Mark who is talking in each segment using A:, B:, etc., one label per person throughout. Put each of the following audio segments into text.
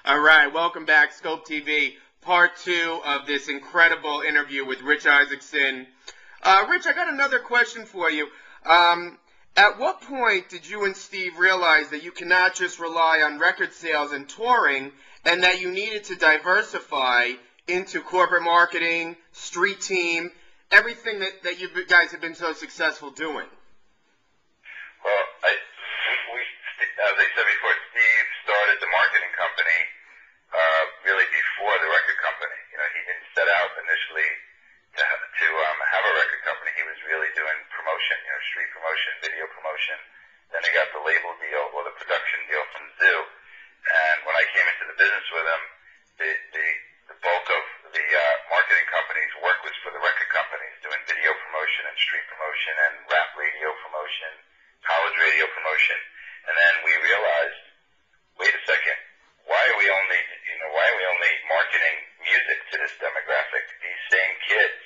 A: All right, welcome back, Skope TV, part 2 of this incredible interview with Rich Isaacson. Rich, I got another question for you. At what point did you and Steve realize that you cannot just rely on record sales and touring, and that you needed to diversify into corporate marketing, street team, everything that you guys have been so successful doing?
B: Well, as I said before, Steve started the marketing company really before the record company. You know, he didn't set out initially to have a record company. He was really doing promotion, you know, street promotion, video promotion. Then he got the label deal or the production deal from Zoo. And when I came into the business with him, the bulk of the marketing company's work was for the record companies, doing video promotion and street promotion and rap radio promotion, college radio promotion. And then we realized, wait a second, why are we only marketing music to this demographic? These same kids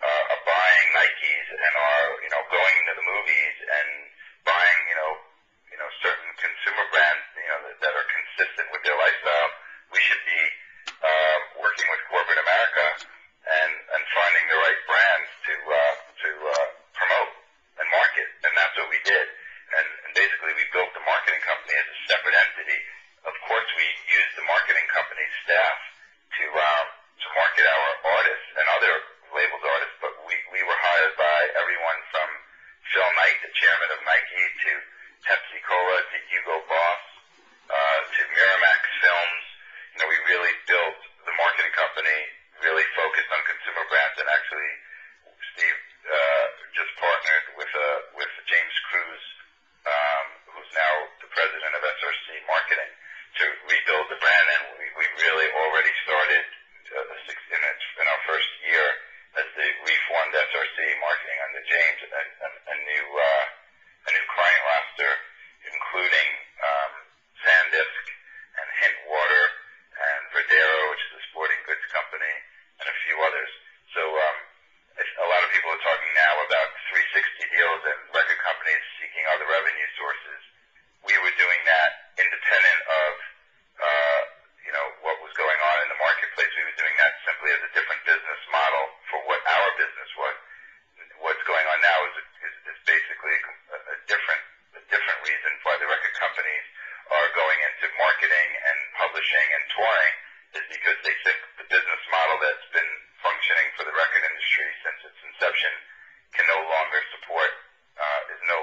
B: are buying Nikes and are, going to the movies and buying, certain consumer brands, that are consistent with their lifestyle. We should be working with corporate America and finding the right brands to promote and market, and that's what we did. And basically, we built the marketing company as a separate entity. Of course, we used the marketing company's staff to market our artists and other labeled artists, but we were hired by everyone from Phil Knight, the chairman of Nike, to Pepsi Cola, to Hugo Boss, to Miramax Films. We really built the marketing company, really focused on consumer brands, and actually, Steve just partnered with James Cruz, who's now the president of SRC Marketing, to rebuild the brand. And we really already started in our first year as the reformed SRC Marketing under James, a new client roster, including Sandisk and Hint Water and Verdero, which is a sporting goods company, and a few others. So a lot of people are talking now about 360 deals and record companies seeking other revenue sources. We were doing that independent of what was going on in the marketplace. We were doing that simply as a different business model for what our business was. What's going on now is basically a different reason why the record companies are going into marketing and publishing and touring, is because they think the business model that's been functioning for the record industry since its inception is no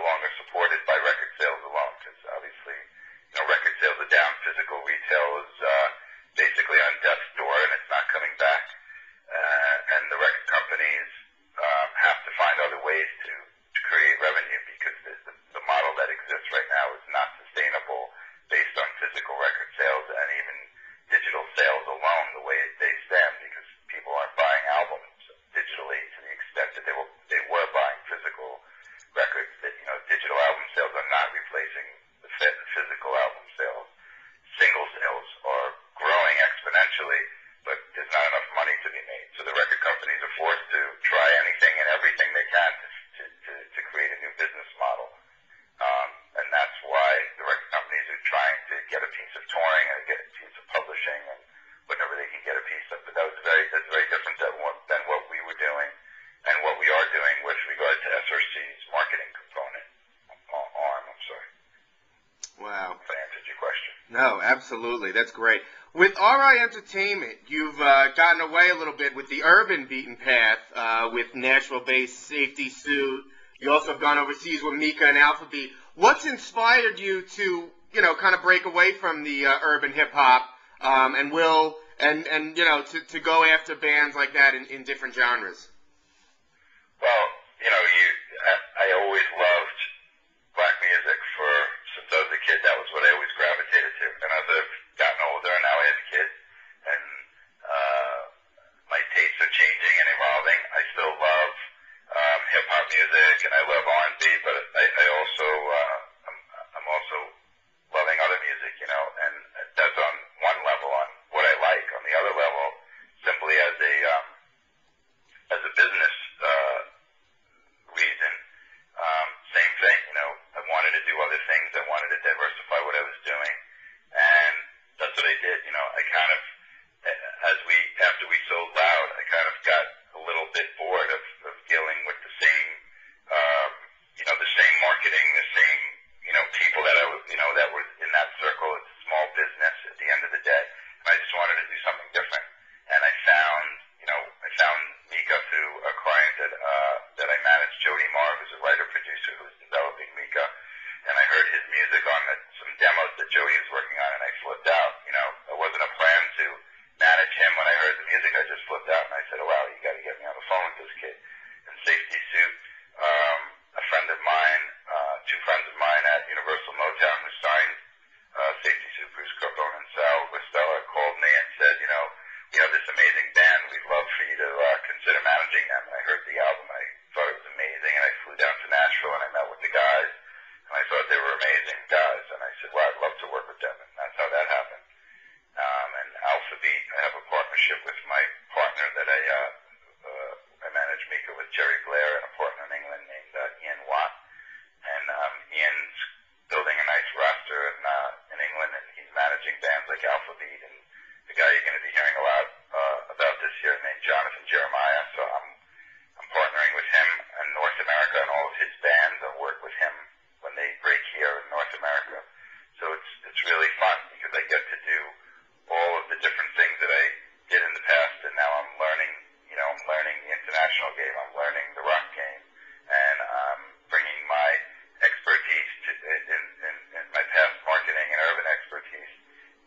B: longer supported by record sales alone, because obviously, record sales are down, physical retail is basically on death's door, and it's not coming back. And the record companies have to find other ways to create revenue, because the model that exists right now is not sustainable based on physical record sales and even digital sales alone, the way they stand, because people aren't buying albums digitally to the extent that they were buying physical records. That digital album sales are not replacing the physical album sales. Single sales are growing exponentially, but there's not enough money to be made. So the record companies are forced to try anything and everything they can to create a new business model. And that's why the record companies are trying to get a piece of touring and get a piece of publishing and whatever they can get a piece of. But that's very different than what we were doing and what we are doing with regard to SRC's marketing component arm. I'm sorry.
A: Wow.
B: If I answered your question.
A: No, absolutely. That's great. With RI Entertainment, you've gotten away a little bit with the urban beaten path with Nashville-based Safety Suit. You also have gone overseas with Mika and Alphabet. What's inspired you to, kind of break away from the urban hip-hop and to go after bands like that in different genres?
B: Well, I always loved black music since I was a kid. That was what I always gravitated to. And as I've gotten older and now I have kids, and my tastes are changing and evolving, I still love hip-hop music and I love R&B, but I'm also loving other music, and that's on one level, on what I like. On the other level, simply as a business reason, same the end of the day. And I just wanted to do something different. And I found Mika through a client that I managed, Jody Marr, who's a writer-producer who's developing Mika. And I heard his music on some demos that Jody was working on, and I flipped out. It wasn't a plan to manage him. When I heard the music, I just flipped out, and I said, oh, wow, you got to get me on the phone with this kid. And Safety Suit, a friend of mine, two friends of mine at Universal Motown who signed Safety Suit, Bruce Carbone and Sal Guastella, called me and said, we have this amazing band. We'd love for you to consider managing them. And I heard the album. I thought it was amazing, and I flew down to Nashville, and I met with the guys, and I thought they were amazing guys. And I said, well, I'd love to work with them, and that's how that happened. And Alphabet, I have a partnership with my partner that I manage Mika with, Jerry Blair, and a partner in England named Ian Watt. And Ian's building a nice roster in England, and he's managing bands like Alphabet, and the guy you're going to be hearing a lot about this year named Jonathan Jeremiah. So I'm partnering with him in North America and all of his bands. I'll work with him when they break here in North America. So it's really fun because I get to do all of the different things that I did in the past, and now I'm learning the international game. I'm learning the rock game, and I'm bringing my expertise in my past marketing and urban expertise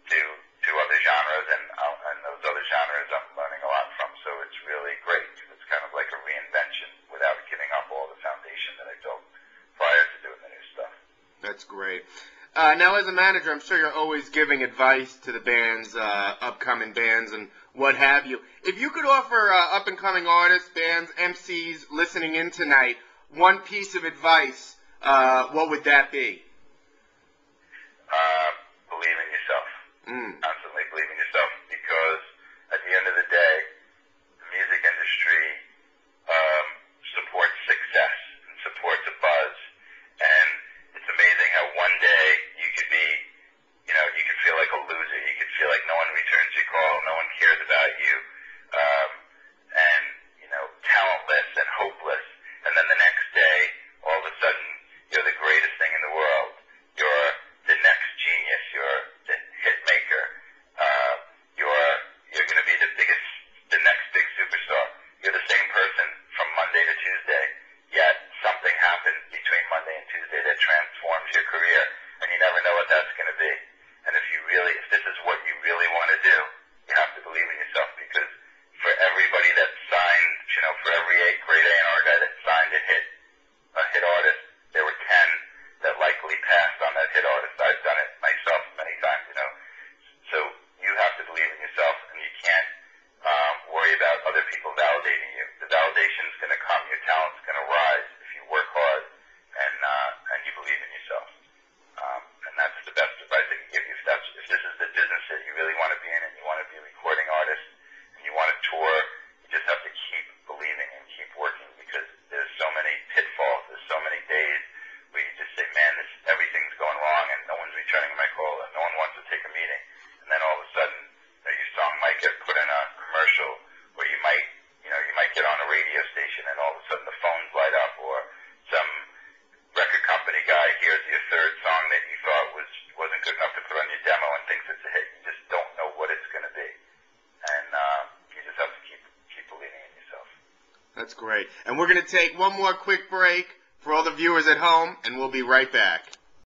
B: to other genres, and those other genres I'm learning a lot from. So it's really great. It's kind of like a reinvention without giving up all the foundation that I built prior to doing the new stuff.
A: That's great. Now, as a manager, I'm sure you're always giving advice to the bands, upcoming bands, and what have you. If you could offer up-and-coming artists, bands, MCs listening in tonight one piece of advice, what would that be?
B: Believe in yourself. Constantly believe in yourself, because at the end of the day, the music industry supports success and supports a buzz. And it's amazing how one day you could be, you could feel like a loser. You could feel like no one returns your call, no one cares about you, and, talentless and hopeless. And then the next day, all of a sudden, you're the greatest thing in the world. You're the next genius. You're the hit maker. You're going to be the next big superstar. You're the same person from Monday to Tuesday, yet something happened between Monday and Tuesday that transforms your career, and you never know what that's going to be. And if this is what you really want to do, you have to believe in yourself, because for everybody that signed, for every great A&R guy that signed a hit artist, there were 10 that likely passed on that hit artist. I've done it myself many times, So you have to believe in yourself, and you can't worry about other people validating you. The validation's going to come. Your talent's going to rise if you work hard and you believe in yourself. And that's the best advice I can give you. If this is the business that you really want to be in, and you want to be a recording artist, and you want to tour, you just have to keep believing and keep working, because there's so many pitfalls. There's so many days where you just say, man, everything's going wrong, and no one's returning my call, and no one wants to take a meeting. And then all of a sudden, your song might get put in a commercial, or you might get on a radio station, and all of a sudden the phones light up, or some record company guy hears your third song that you thought wasn't good enough to put on your demo and thinks it's a hit. You just don't know what it's going to be, and you just have to keep believing in yourself.
A: That's great. And we're going to take one more quick break for all the viewers at home, and we'll be right back.